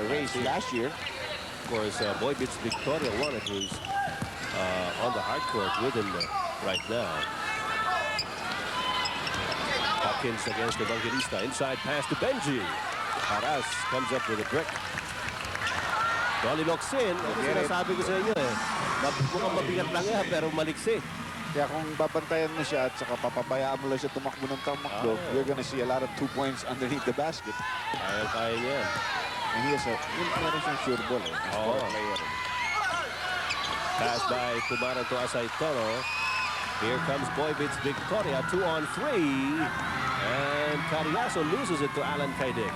race last year. Of course, Boy beats Victoria Warren, who's on the hard court with him right now. Hawkins against Evangelista. Inside pass to Benji. Paras comes up with a brick. Dolly Locsin. Ito sinasabi ko sa inyo eh. Mukhang mabigat lang yan, pero maliksi. Kaya kung babantayan mo siya at saka papabayaan mo lang siya tumakbo ng tamakbo, you're gonna see a lot of 2 points underneath the basket. Kaya niya. And he has meron siyang sure ball eh. Player. Pass by Kumara to Asaitoro. Here comes Boy beats Victoria. 2 on 3. And Cariaso loses it to Alan Kaidik.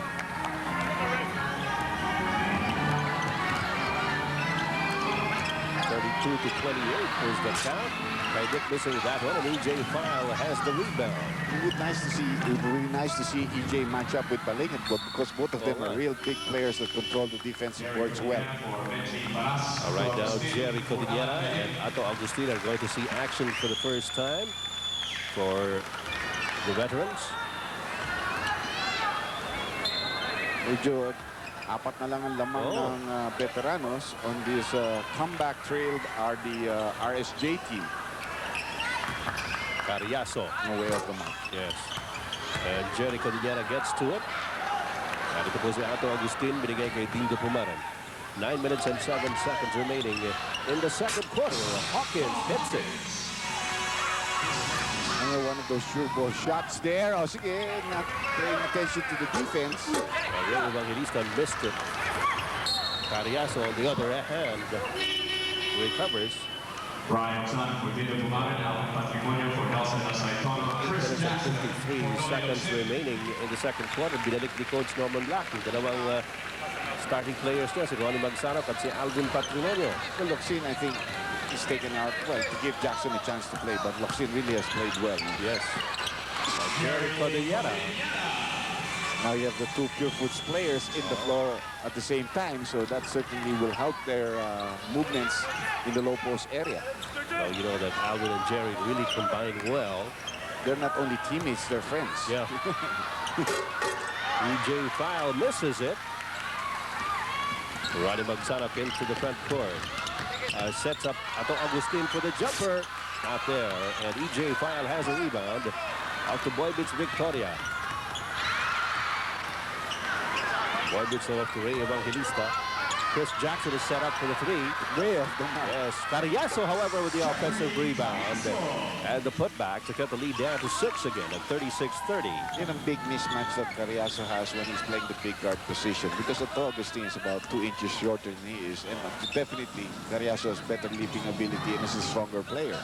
32 to 28 is the count. Kaidik missing that one, and EJ File has the rebound. It would be really nice to see EJ match up with Balingit, because both of them are real big players that control the defensive boards well. All right, now Jerry Cordillera and Ato Agustin are going to see action for the first time for the veterans. Medyo apat na lang ang lamang ng veteranos on this comeback trail are the RSJ team. Cariaso. No way off the mark. Yes. And Jerry Cordillera gets to it. At ito po si Ato Agustin, binigay kay Dildo Pumaran. 9 minutes and 7 seconds remaining in the second quarter. Hawkins hits it. One of those sure ball shots there. Oh, sige, not paying attention to the defense. Well, Evangelista missed it. Cariaso on the other hand recovers. Brian Sun for Dildo Pumaran, Alan Patrimonio for Nelson Asaitoro. 53 seconds remaining in the second quarter. Binalik ni Coach Norman Black yung dalawang starting players niya, si Ronnie Magsanok at si Alvin Patrimonio. Well, Locsin, I think, is taken out, well, to give Jackson a chance to play, but Locsin really has played well. Yes. Jerry Cordillera. Now you have the two Pure Foods players in the floor at the same time, so that certainly will help their movements in the low post area. Well, you know that Alvin and Jerry really combine well. They're not only teammates, they're friends. Yeah. EJ File misses it. Ronnie Magsanok into the front court. Sets up Ato Agustin for the jumper. Not there. And EJ File has a rebound. Out to Boy beats Victoria. Boy beats off to Ray Evangelista. Chris Jackson is set up for the three. Way off the mark. Yes. Cariaso, however, with the offensive rebound. And the putback to cut the lead down to 6 again at 36-30. Yun ang big mismatch that Cariaso has when he's playing the big guard position, because Ato Agustin is about 2 inches shorter than he is, and definitely Cariaso has better leaping ability and is a stronger player.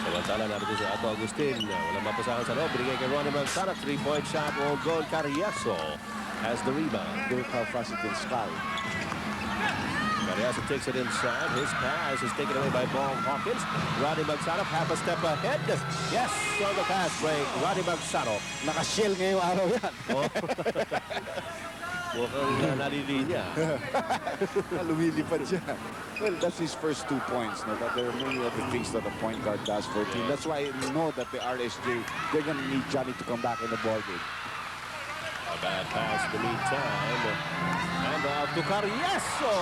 Samantala natin si Ato Agustin. Walang mapasahan sa loob. Binigay kay Ronnie Magsanok. 3-point shot. Won't go. Cariaso has the rebound. Look how fast he can sky. Cariaso takes it inside. His pass is taken away by Ball Hawkins. Ronnie Magsanok half a step ahead. Yes, on the pass break. Ronnie Magsanok. Naka-shell ngayong araw yan. Mukhang nalilinya. Lumilipad siya. Well, that's his first 2 points. No? But there are many other things that a point guard does for a team. That's why you know that the RSJ, they're going to need Johnny to come back in the ball game. A bad pass in the meantime. And off to Cariaso.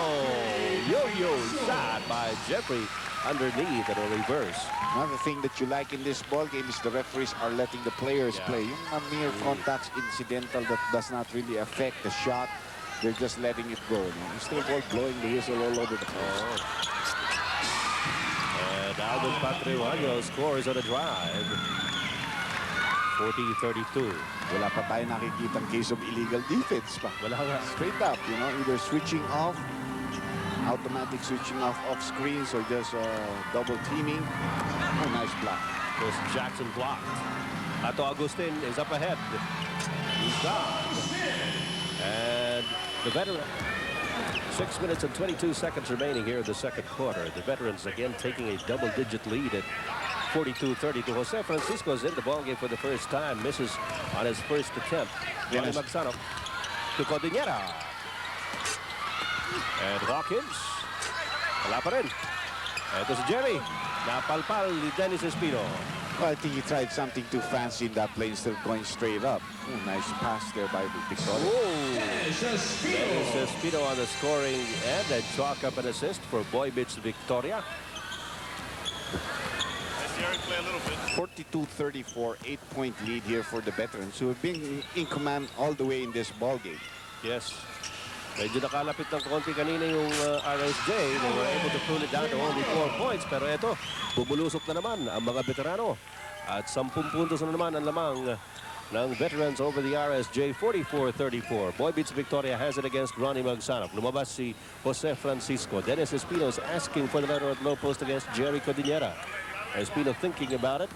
Yo-yo shot by Jeffrey underneath and a reverse. Another thing that you like in this ball game is the referees are letting the players play. Yung mere contacts incidental that does not really affect the shot. They're just letting it go. You still blowing the whistle all over the place. And Alvin Patrimonio scores on a drive. 40-32. Wala pa tayo nakikitang case of illegal defense pa. Wala nga. Straight up, you know, either switching off, automatic switching off screens, or just double teaming. Oh, nice block. Chris Jackson blocked. Ato Agustin is up ahead. He's gone. And the veteran. 6 minutes and 22 seconds remaining here in the second quarter. The veterans again taking a double-digit lead at 42-32. Jose Francisco is in the ballgame for the first time. Misses on his first attempt. Ronnie Magsanok to Cordillera. And Hawkins. Wala pa rin. Ito si Jerry. Napalpal ni Dennis Espino. Well, I think he tried something too fancy in that play instead of going straight up. Oh, nice pass there by Victoria. Dennis Espino on the scoring end and chalk up an assist for Boy Beach Victoria. 42-34, 8-point lead here for the veterans who have been in command all the way in this ball game. Yes. Medyo nakalapit ng konti kanina yung RSJ. They were able to pull it down to only 4 points. Pero ito, bumulusok na naman ang mga veterano. At 10 puntos na naman ang lamang ng veterans over the RSJ, 44-34. Boy Beach Victoria has it against Ronnie Magsanov. Lumabas si Jose Francisco. Dennis Espino is asking for the letter at low post against Jerry Cordillera. Espino thinking about it.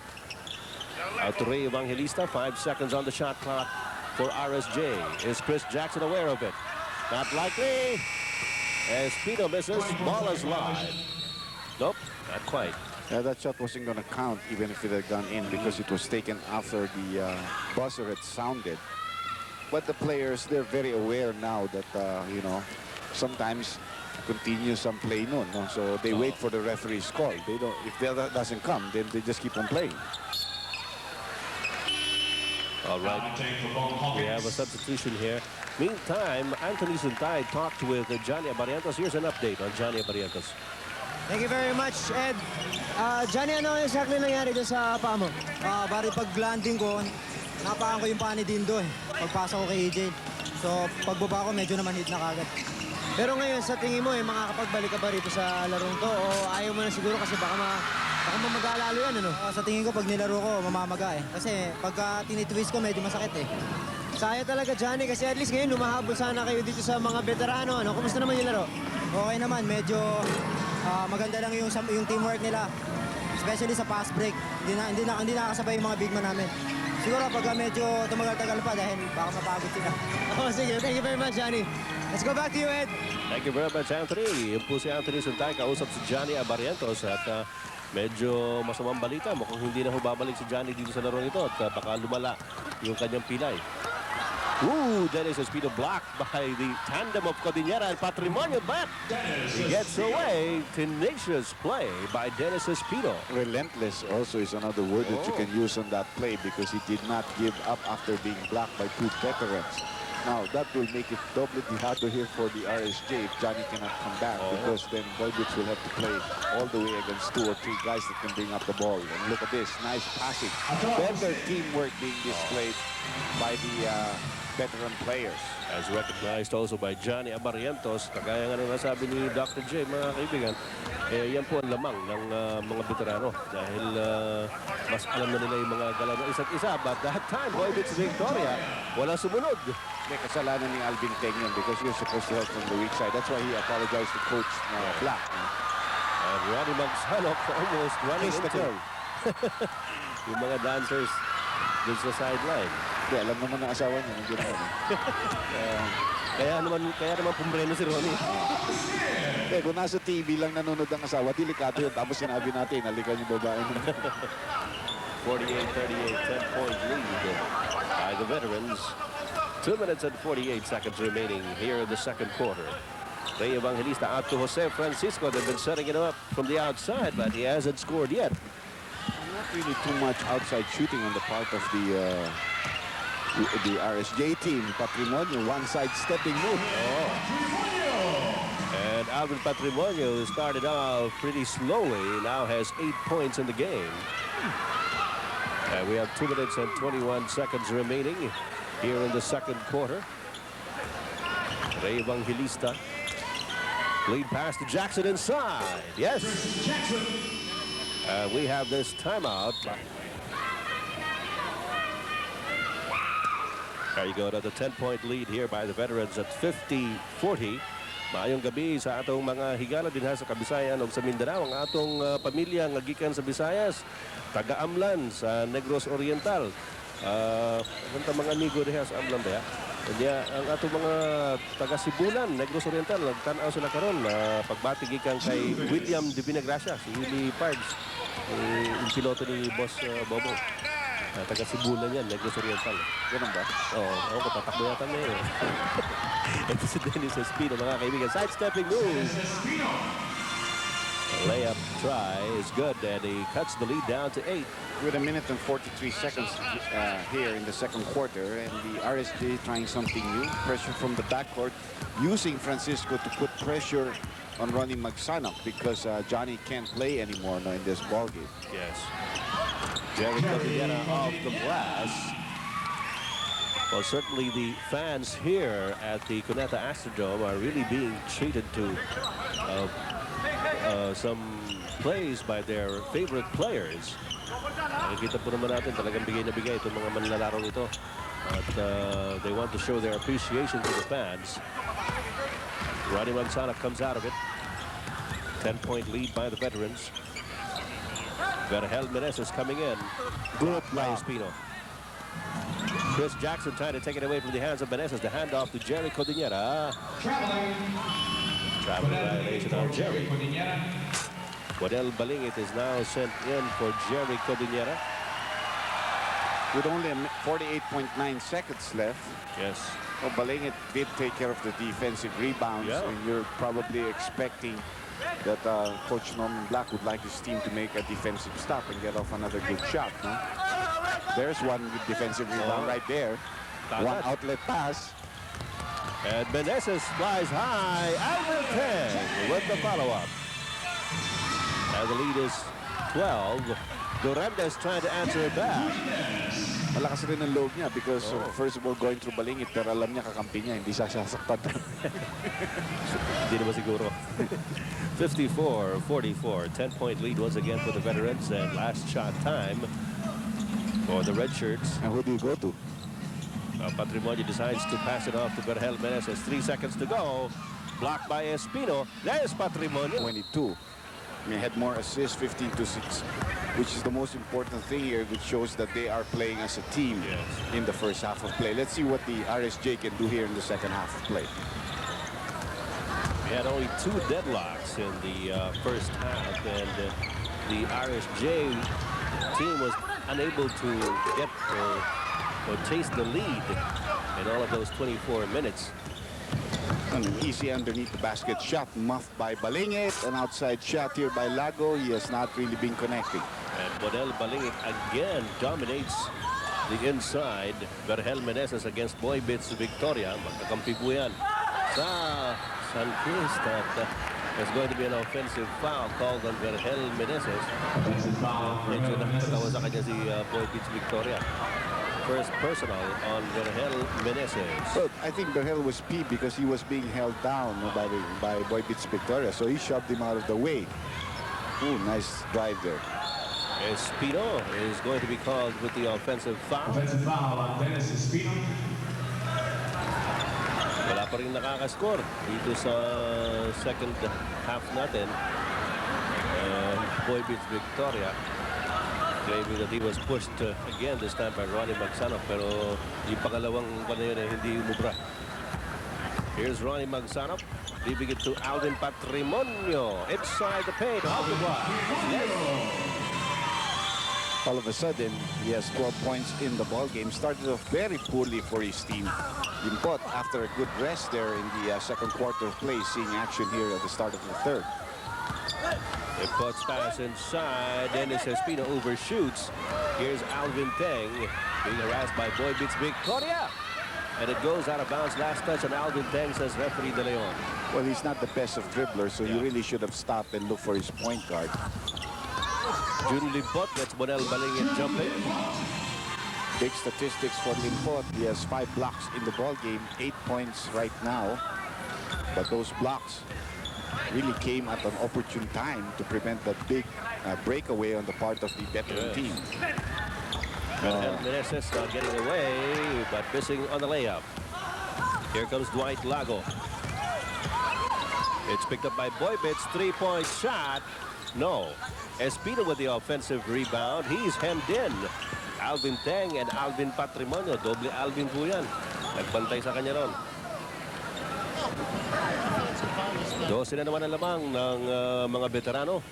Out to Ray Evangelista. 5 seconds on the shot clock for RSJ. Is Chris Jackson aware of it? Not likely. Espino misses. Ball is live. Nope, not quite. That shot wasn't going to count even if it had gone in because it was taken after the buzzer had sounded. But the players, they're very aware now that, you know, sometimes continue some play noon. No? So they wait for the referee's call. They don't. If that doesn't come, then they just keep on playing. All right. We have a substitution here. Meantime, Anthony Suntay talked with Johnny Abarientos. Here's an update on Johnny Abarientos. Thank you very much, Ed. Johnny, ano exactly nangyari doon sa paa mo? Bari pag landing ko, napakan ko yung paa ni Dindo eh. Pagpasok ko kay EJ. So pagbaba ko, medyo naman hit na kagad. Pero ngayon, sa tingin mo, makakapagbalik ka ba rito sa larong to? O ayaw mo na siguro kasi baka mamaga lalo yan, ano? Sa tingin ko, pag nilaro ko, mamamaga eh. Kasi pagka tinitwist ko, medyo masakit eh. Saya talaga, Johnny, kasi at least ngayon lumahabol sana kayo dito sa mga veterano. Ano? Kumusta naman yung laro? Okay naman, medyo maganda lang yung teamwork nila. Especially sa pass break. Hindi nakakasabay yung mga big man namin. Siguro pag medyo tumagal-tagal pa dahil baka mapagod sila. Oh, sige, thank you very much, Johnny. Let's go back to you, Ed. Thank you very much, Anthony. Yung po si Anthony Suntay, kausap si Johnny Abarientos at medyo masamang balita. Mukhang hindi na ho babalik si Johnny dito sa larong ito at baka lumala yung kanyang pilay. Ooh, Dennis Espino blocked by the tandem of Cordillera and Patrimonio, but he gets away. Tenacious play by Dennis Espino. Relentless also is another word that you can use on that play because he did not give up after being blocked by 2 veterans. Now, that will make it doubly harder here for the RSJ if Johnny cannot come back because then Boy Beach will have to play all the way against 2 or 3 guys that can bring up the ball. And look at this, nice passing. Better teamwork being displayed by the veteran players. As recognized also by Johnny Abarientos, kagaya nga nung nasabi ni Dr. J, mga kaibigan, yan po ang lamang ng mga veterano dahil mas alam na nila yung mga galaw ng isa't isa. But that time, Boy Beach Victoria, wala sumunod. May kasalanan ni Alvin Tenyon because you're supposed to help from the weak side. That's why he apologized to Coach Black. And Ronnie Magsanov almost running into yung mga dancers dun sa sideline. Yeah, alam naman ng asawa niya. Hindi naman. Kaya naman pumreno si Ronnie. Kung nasa TV lang nanonood ang asawa, delikado yun. Tapos sinabi natin, halikan yung babae naman. 48-38, 10-point lead by the veterans. 2 minutes and 48 seconds remaining here in the second quarter. Ray Evangelista out to Jose Francisco. They've been setting it up from the outside, but he hasn't scored yet. Not really too much outside shooting on the part of the RSJ team. Patrimonio, one-side stepping move. And Alvin Patrimonio started out pretty slowly. Now has 8 points in the game. And we have 2 minutes and 21 seconds remaining here in the second quarter. Ray Evangelista. Lead pass to Jackson inside. Yes. We have this timeout. There you go, another 10-point lead here by the veterans at 50-40. Maayong gabi sa atong mga higala din sa Kabisayan o sa Mindanao. Ang atong pamilya nga gikan sa Visayas, taga-Amlan sa Negros Oriental. Ang mga amigo diha sa Amlan ba? Kanya ang atong mga taga-Sibulan, Negros Oriental, nagtanaw sila karon pagbati gikan kay William de Vinagracia, si Willie Pards, yung piloto ni Boss Bobo. Taga-Sibulan yan, Negros Oriental. Ganun ba? Oo, tatakbo yata na yun. Ito si Dennis Espino, mga kaibigan. Sidestepping move. Layup try is good, and he cuts the lead down to 8. with 1:43 here in the second quarter, and the RSJ trying something new. Pressure from the backcourt, using Francisco to put pressure on Ronnie Magsanok because Johnny can't play anymore now in this ball game. Yes. Jerry Cordillera off the glass. Well, certainly the fans here at the Cuneta Astrodome are really being treated to some plays by their favorite players. Nakikita po naman natin talagang bigay na bigay itong mga manlalaro ito. At they want to show their appreciation to the fans. Ronnie Magsanok comes out of it. 10-point lead by the veterans. Vergel Meneses coming in. Good by block. Espino. Chris Jackson trying to take it away from the hands of Meneses. The handoff to Jerry Cordillera. Traveling violation on Jerry. Waddell Balingit is now sent in for Jerry Cordillera. With only 48.9 seconds left. Yes. Well, Balingit did take care of the defensive rebounds, Yeah. and you're probably expecting that Coach Norman Black would like his team to make a defensive stop and get off another good shot. No? There's one good defensive rebound right there. One outlet pass. And Meneses flies high. Alvin Teng with the follow-up. And the lead is 12. Durandes trying to answer it back. Malakas rin ang loob niya because first of all going through Balingit, pero alam niya kakampi niya, hindi siya sasaktan. Hindi naman siguro. 54-44. 10-point lead once again for the veterans, and last shot time for the red shirts. And who do you go to? Patrimonio decides to pass it off to Vergel Meneses. 3 seconds to go. Blocked by Espino. There's Patrimonio. 22. He had more assists, 15-6, which is the most important thing here, which shows that they are playing as a team in the first half of play. Let's see what the RSJ can do here in the second half of play. We had only 2 deadlocks in the first half, and the RSJ team was unable to get or taste the lead in all of those 24 minutes. An easy underneath the basket shot, muffed by Balingit. An outside shot here by Lago. He has not really been connecting. And Waddell Balingit again dominates the inside. Vergel Meneses against Boy Bits Victoria. Magkakampi po yan sa San Cristobal. There's going to be an offensive foul called on Vergel Meneses. Medyo nakatawa sa kanya si Boy Bits Victoria. First personal on Vergel Meneses. Well, I think Vergel was peeved because he was being held down by Boy Bits Victoria, so he shoved him out of the way. Ooh, nice drive there. Espino is going to be called with the offensive foul. Offensive foul on Dennis Espino. Wala pa rin nakakascore dito sa second half natin. Boy Bits Victoria claiming that he was pushed again this time by Ronnie Magsanok, pero yung pangalawang na yun hindi umubra. Here's Ronnie Magsanok. Leaving it to Alvin Patrimonio. Inside the paint. Off the block. Yes. All of a sudden, he has 12 points in the ball game. Started off very poorly for his team. But after a good rest there in the second quarter of play, seeing action here at the start of the third. It puts pass inside. Dennis Espino overshoots. Here's Alvin Teng being harassed by Boy Bits Victoria. And it goes out of bounds. Last touch on Alvin Teng, says referee De Leon. Well, he's not the best of dribblers, so he really should have stopped and looked for his point guard. Jun Limpot gets Waddell Balingit jumping. Big statistics for Limpot. He has 5 blocks in the ball game, 8 points right now. But those blocks really came at an opportune time to prevent that big breakaway on the part of the veteran team. Meneses getting away, but missing on the layup. Here comes Dwight Lago. It's picked up by Boy Bits. 3-point shot. No. Espino with the offensive rebound. He's hemmed in. Alvin Teng and Alvin Patrimonio. Doble Alvin po yan. Nagbantay sa kanya ron. 12 na naman ang lamang ng mga veterano.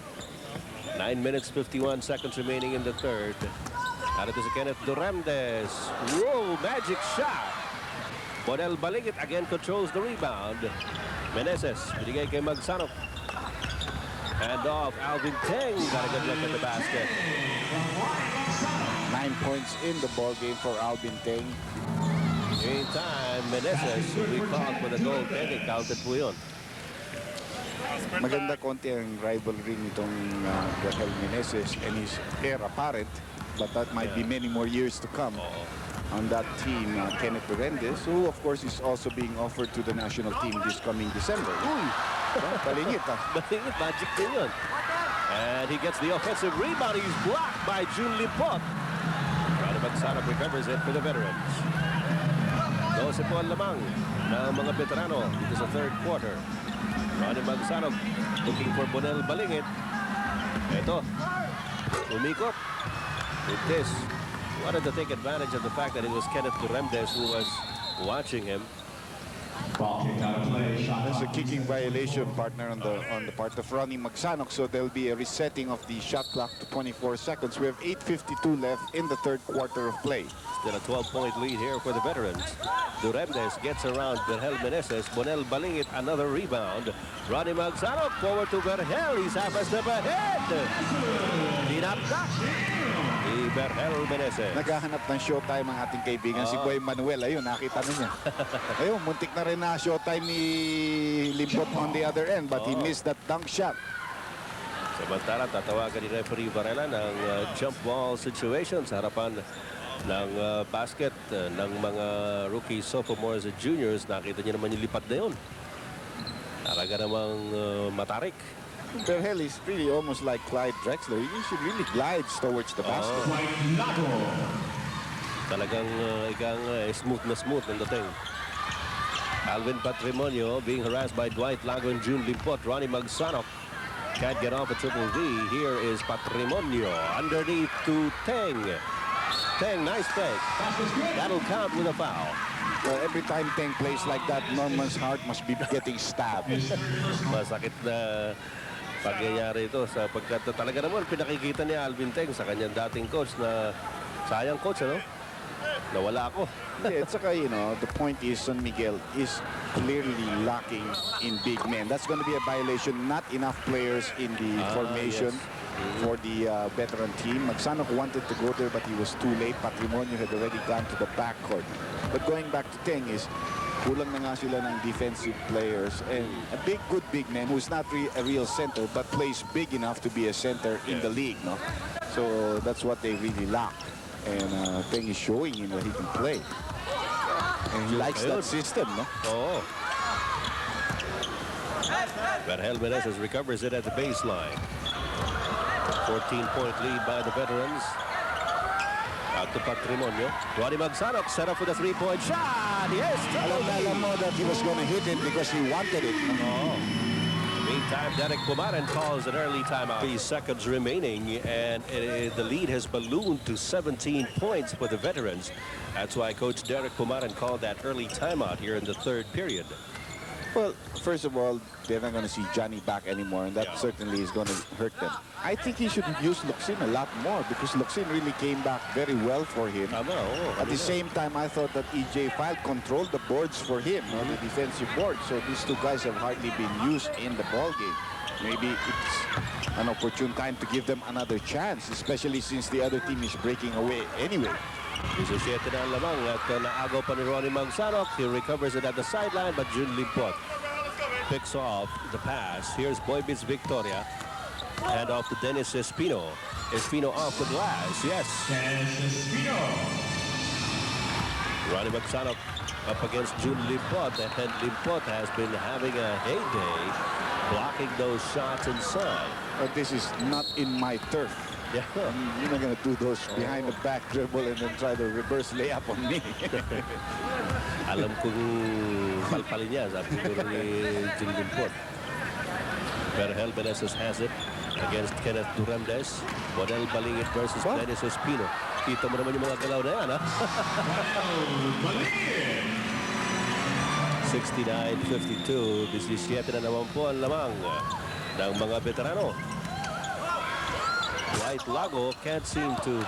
9 minutes, 51 seconds remaining in the third. Narito si Kenneth Durandes. Whoa, magic shot. Waddell Balingit again controls the rebound. Meneses, binigay kay Magsanok. Hand off, Alvin Teng. Got a good look at the basket. 9 points in the ball game for Alvin Teng. Meantime, Meneses recalled with a goaltending. Counted po yun. Maganda konti ang rivalry nitong Rahel Meneses and his heir apparent, but that might be many more years to come. On that team, Kenneth Durendes, who of course is also being offered to the national team this coming December. Uy! Balingit Balingit, magic din yun. And he gets the offensive rebound. He's blocked by June Limpot. Ronnie Magsanok recovers it for the veterans. 12 po ang lamang ng mga veterano dito sa third quarter. Ronnie Magsanok looking for Bonel Balingit. Ito, umikot. With this, wanted to take advantage of the fact that it was Kenneth Durendes who was watching him. Ball kicked out of play. Shot There's a clock. kicking violation, partner, on the part of Ronnie Magsanok, so there'll be a resetting of the shot clock to 24 seconds. We have 8:52 left in the third quarter of play. Still a 12-point lead here for the veterans. Durendes gets around Vergel Meneses. Bonel Balingit, another rebound. Ronnie Magsanok forward to Vergel. He's half a step ahead. Dinapdak ni Vergel Meneses. Naghahanap ng showtime ang ating kaibigan, si Boy Manuel. Ayun, nakita na niya. Ayun, muntik na rin na showtime ni Limpot on the other end, but he missed that dunk shot. Samantala, tatawagan ni referee Varela ng jump ball situation sa harapan ng basket ng mga rookies, sophomores at juniors. Nakita niyo naman yung lipat na yun. Talaga namang matarik. Vergel is really almost like Clyde Drexler. He should really glides towards the basket. Dwight Lago. Talagang smooth na smooth ang dating. Alvin Patrimonio being harassed by Dwight Lago and June Limpot. Ronnie Magsanok can't get off a triple V. Here is Patrimonio underneath to Teng. Teng, nice fake. That'll count with a foul. Well, every time Teng plays like that, Norman's heart must be getting stabbed. Masakit na pagyayari ito sapagkat talaga naman pinakikita ni Alvin Teng sa kanyang dating coach na sayang coach, ano? Nawala ako. Yeah, it's okay, you know, the point is San Miguel is clearly lacking in big men. That's going to be a violation. Not enough players in the formation for the veteran team. Magsanok wanted to go there, but he was too late. Patrimonio had already gone to the backcourt. But going back to Teng is, kulang na nga sila ng defensive players and a good big man who's not a real center but plays big enough to be a center in the league, no? So that's what they really lack. And Teng is showing him that he can play. And he likes that system, no? Oo. Vergel Meneses recovers it at the baseline. 14-point lead by the veterans. Out to Patrimonio. Ronnie Magsanok set up for the three-point shot. Yes, Alam mo that he was going to hit it because he wanted it. Meantime, Derek Pumaran calls an early timeout. 3 seconds remaining, and the lead has ballooned to 17 points for the veterans. That's why Coach Derek Pumaran called that early timeout here in the third period. Well, first of all, they're not going to see Johnny back anymore, and that certainly is going to hurt them. I think he should use Luxin a lot more because Luxin really came back very well for him. At the same time, I thought that EJ File controlled the boards for him, the defensive board. So these two guys have hardly been used in the ball game. Maybe it's an opportune time to give them another chance, especially since the other team is breaking away anyway. 17 na ang lamang at naagaw pa ni Ronnie Magsanok. He recovers it at the sideline, but June Limpot picks off the pass. Here's Boybits Victoria. Hand off to Dennis Espino. Espino off the glass. Yes. Espino. Ronnie Magsanok up against June Limpot, and Limpot has been having a heyday blocking those shots inside. But this is not in my turf. Yeah. You're not going to do those behind the back dribble and then try to reverse layup on me. Alam kong palpalin niya, sabi ko ni June Limpot. Vergel Meneses has it against Kenneth Durendes. Bonel Balingit versus Dennis Espino. Kita mo naman yung mga galaw na yan, ha? 69-52. 17 na naman po ang lamang ng mga veterano. Dwight Lago can't seem to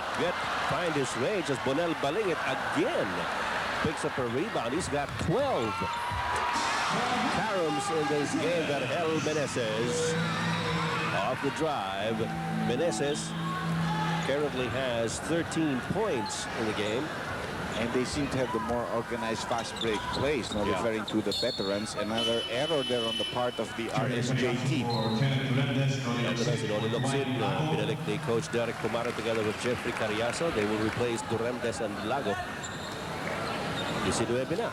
find his range as Bonel Balingit again picks up a rebound. He's got 12 caroms in this game. Vergel Meneses off the drive. Meneses currently has 13 points in the game. And they seem to have the more organized fast break plays, now Yeah. referring to the veterans. Another error there on the part of the RSJ team. For Kenneth Melendez, Noli Ito na si Noli Locsin, Lago. pinalik ni Coach Derek Pumaran together with Jeffrey Carriazo. They will replace Duremdes and Lago. 19 na.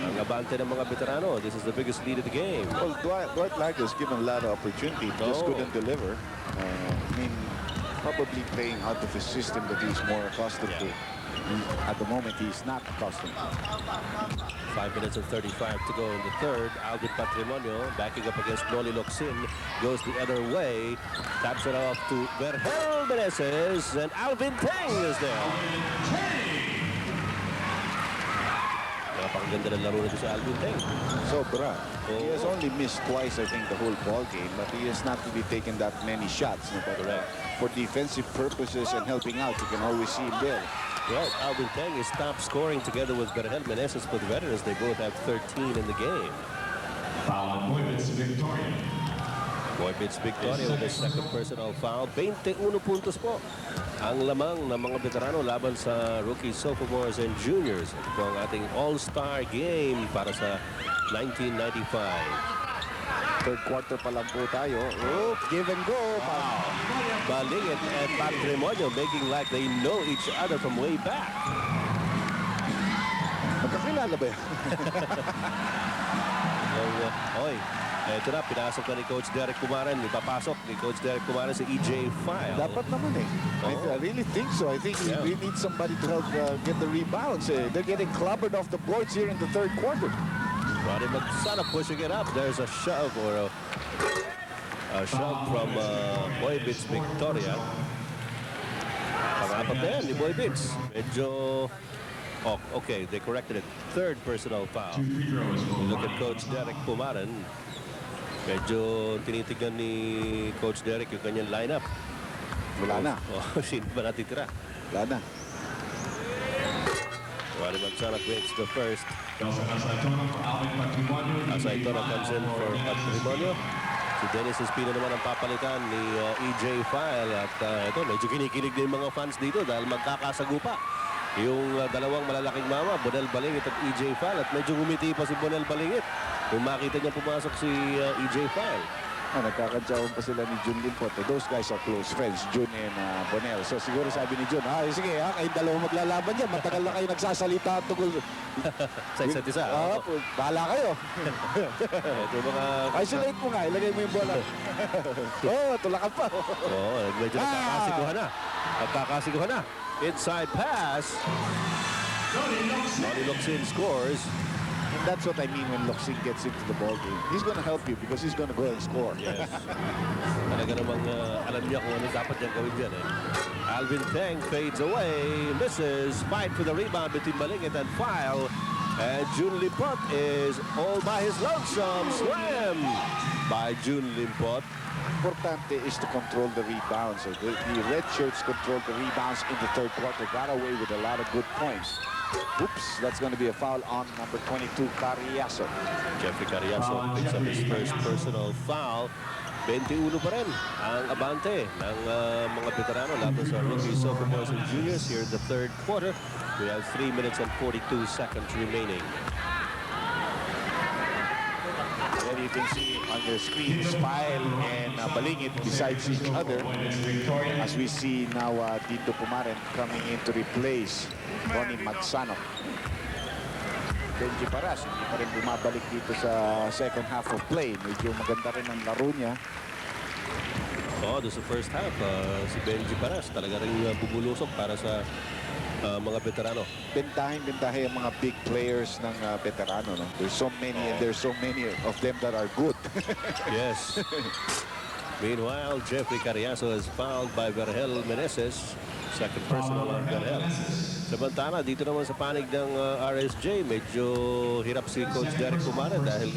Ang abante ng mga veterano. This is the biggest lead of the game. Well, Dwight Lago is given a lot of opportunity, just Oh. couldn't deliver. I mean, probably playing out of a system that he's more accustomed to. At the moment, he's not accustomed. 5 minutes and 35 to go in the third. Alvin Patrimonio backing up against Noli Locsin. Goes the other way. Taps it off to Vergel Meneses. And Alvin Teng is there. Napakaganda ng laro nito si Alvin Teng. Sobra. He has Oh. only missed twice, I think, the whole ball game, but he has not really taken that many shots. No? But, Correct. for defensive purposes and helping out, you can always see him there. Right, Alvin Teng is top scoring together with Vergel Meneses for the veterans. They both have 13 in the game. Foul on Moivitz Victoria. Moivitz Victoria with a second personal foul. 21 puntos po ang lamang ng mga veterano laban sa rookies, sophomores, and juniors. Ito po ang ating all-star game para sa 1995. Third quarter pa lang po tayo. Oh, give and go. Balingit and Patrimonio making like they know each other from way back. Magkakilala ba yan? Oy, eto na, pinasok na ni Coach Derek Pumaran. Ipapasok ni Coach Derek Pumaran si EJ File. Dapat naman eh. I really think so. I think Yeah. we need somebody to help get the rebounds. They're getting clobbered off the boards here in the third quarter. Roddy Magsana pushing it up. There's a shove or a shove from Moivitz Victoria. Pangapat na yan ni Moivitz. Medyo... Oh, okay, they corrected it. Third personal foul. 2 free throws for Look at Coach Derek Pumaran. Medyo tinitignan ni Coach Derek yung kanyang lineup. Wala na. Oh, sino ba natitira? Wala na. Roddy Magsana breaks the first. Nelson Asaitono for Alvin Patrimonio. Asaitono comes in for Patrimonio. Si Dennis Espino naman ang papalitan ni EJ File. At ito, medyo kinikilig din yung mga fans dito dahil magkakasagupa. Yung dalawang malalaking mama, Bonel Balingit at EJ File. At medyo ngumiti pa si Bonel Balingit. Kung makita niya pumasok si EJ File. Nagkakadyawan pa sila ni Jun Limpot. Those guys are close friends, Jun and Bonel. So siguro sabi ni Jun, sige kayong dalawa maglalaban dyan. Matagal na kayo nagsasalita tungkol. Sa isa't isa. Bahala kayo. Ito mga... Isolate mo nga, ilagay mo yung bola. Tulakan pa. Medyo nagkakasiguhan na. Nagkakasiguhan na. Inside pass. Noli Locsin scores. And that's what I mean when Locsin gets into the ball game. He's going to help you because he's going to go and score. Yes. Talaga namang alam niya kung ano dapat niyang gawin dyan eh. Alvin Teng fades away, misses, fight for the rebound between Balingit and File. And June Limpot is all by his lonesome. Slam by June Limpot. Importante is to control the rebounds. So the red shirts controlled the rebounds in the third quarter. Got away with a lot of good points. Oops, that's going to be a foul on number 22, Carriazo. Jeffrey Carriazo picks up his first personal foul. 21 pa rin ang abante ng mga veterano laban sa rookies, sophomores, and juniors here in the third quarter. We have 3 minutes and 42 seconds remaining. There you can see on the screen, File and Balingit besides each other. Moivitz Victoria. As we see now, Dito Pumaran coming in to replace Ronnie Magsano. Benji Paras, hindi pa rin bumabalik dito sa second half of play. Medyo maganda rin ang laro niya. Doon sa first half, si Benji Paras talaga rin bubulusok para sa mga veterano. Bentahin ang mga big players ng veterano. No? There's so many and there's so many of them that are good. Yes. Meanwhile, Jeffrey Carriazo is fouled by Vergel Meneses. Second personal on Vergel. Samantala, dito naman sa panig ng RSJ, medyo hirap si Coach Derek Pumaran dahil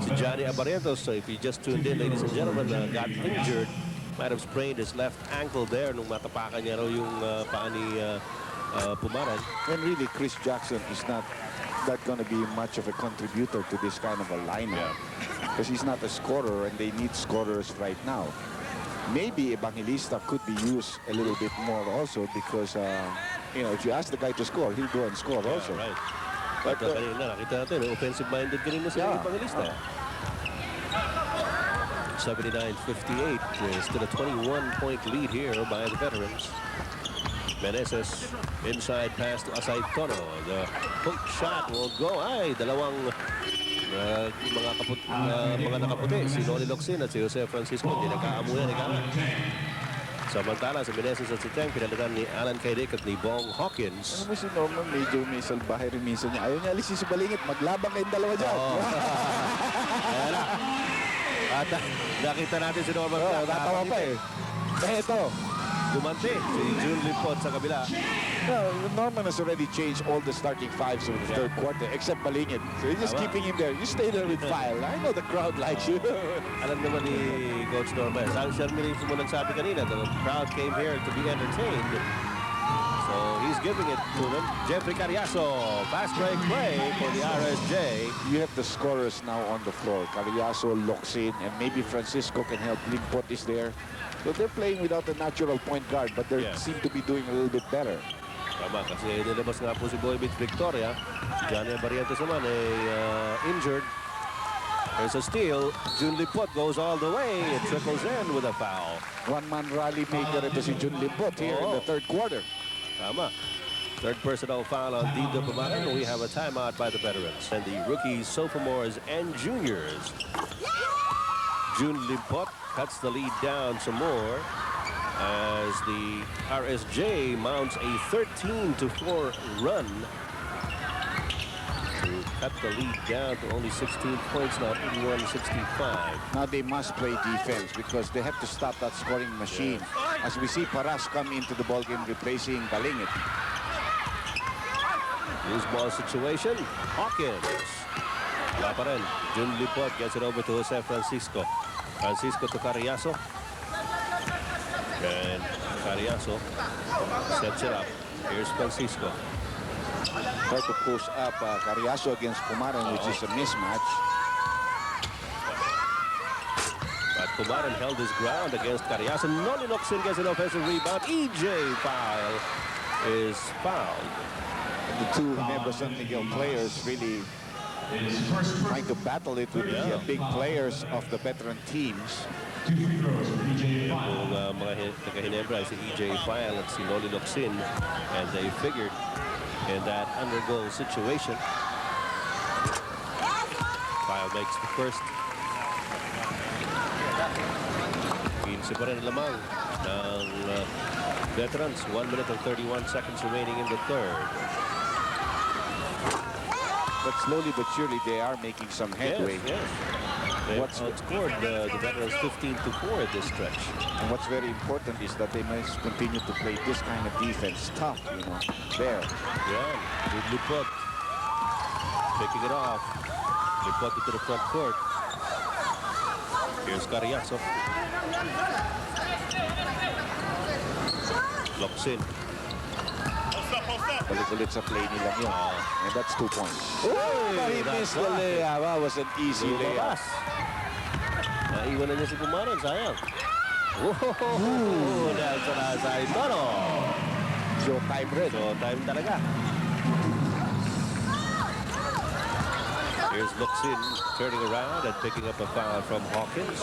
si Johnny Abarrientos, so if you just tuned in, ladies and gentlemen, got injured. Might have sprained his left ankle there nung matapakan niya raw yung paa ni Pumaran. And really, Chris Jackson is not going to be much of a contributor to this kind of a lineup. Because he's not a scorer and they need scorers right now. maybe Evangelista could be used a little bit more also because, you know, if you ask the guy to score, he'll go and score also. Right. But, Ito kanina, nakita natin, offensive-minded kanina si Yeah. Evangelista. 79-58 is still a 21-point lead here by the veterans. Meneses inside pass to Asay Tono. The hook shot will go. Ay, dalawang mga nakaputi. Si Noli Locsin at si Jose Francisco. Hindi nagkaamuyan ni Kaman. Samantala, si Meneses at si Teng pinalitan ni Alan Kaidik at ni Bong Hawkins. ano mo si Norman, medyo may salbahe rin minsan niya. Ayaw niya alisin si Balingit. Maglabang kayong dalawa dyan. Ayan na. At nakita natin si Norman. Natawa pa eh. Ito. Dumante si June Limpot sa kabila. Norman has already changed all the starting fives of the third quarter except Balingit. So he's just keeping him there. You stay there with File. I know the crowd likes you. Alam naman ni Coach Norman. Ang Sherman mo nagsabi kanina, the crowd came here to be entertained. So he's giving it to them. Jeffrey Carriazo, fast break play for the RSJ. You have the scorers now on the floor. Carriazo, Locsin, and maybe Francisco can help. Limpot is there. So they're playing without a natural point guard, but they seem to be doing a little bit better. Tama, kasi nilabas nga po si Boy Mitch Victoria. Johnny Barrientos naman ay injured. There's a steal. June Limpot goes all the way. It trickles in with a foul. One-man rally maker ito si Jun Limpot here in the third quarter. Tama. Third personal foul on Dindo Pumaran. We have a timeout by the veterans. And the rookies, sophomores, and juniors. June Limpot cuts the lead down some more as the RSJ mounts a 13-4 run to cut the lead down to only 16 points now, 81-65. Now they must play defense because they have to stop that scoring machine. As we see Paras come into the ballgame replacing Balingit. Loose ball situation. Hawkins. Wala pa rin. June Limpot gets it over to Jose Francisco. Francisco to Carriazo. And Carriazo sets it up. Here's Francisco. Try to push up Carriazo against Pumaran, which is a mismatch. But Pumaran held his ground against Carriazo. Noli Locsin gets an offensive rebound. EJ File is fouled. The two Nebra San Miguel players really trying to battle it with the big players of the veteran teams. Yung mga taga-Hinebra si EJ File at si Noli Locsin, and they figured in that under-goal situation. File makes the first. 15 pa rin lamang ng veterans. 1 minute and 31 seconds remaining in the third. But slowly but surely they are making some headway. Yes. They outscored the veterans 15-4 at this stretch. And what's very important is that they must continue to play this kind of defense. Tough, you know. There. Yeah, with Limpot picking it off. Limpot into the front court. Here's Carriazo. Locsin. Balik-ulit sa play nila yun. And that's 2 points. Oh, but he missed the layup. That was an easy layup. Naiwan na niya si Pumaran, sayang. Whoa! Dahil sa nasa Tono. Showtime rin. Showtime talaga. Here's Locsin turning around and picking up a foul from Hawkins.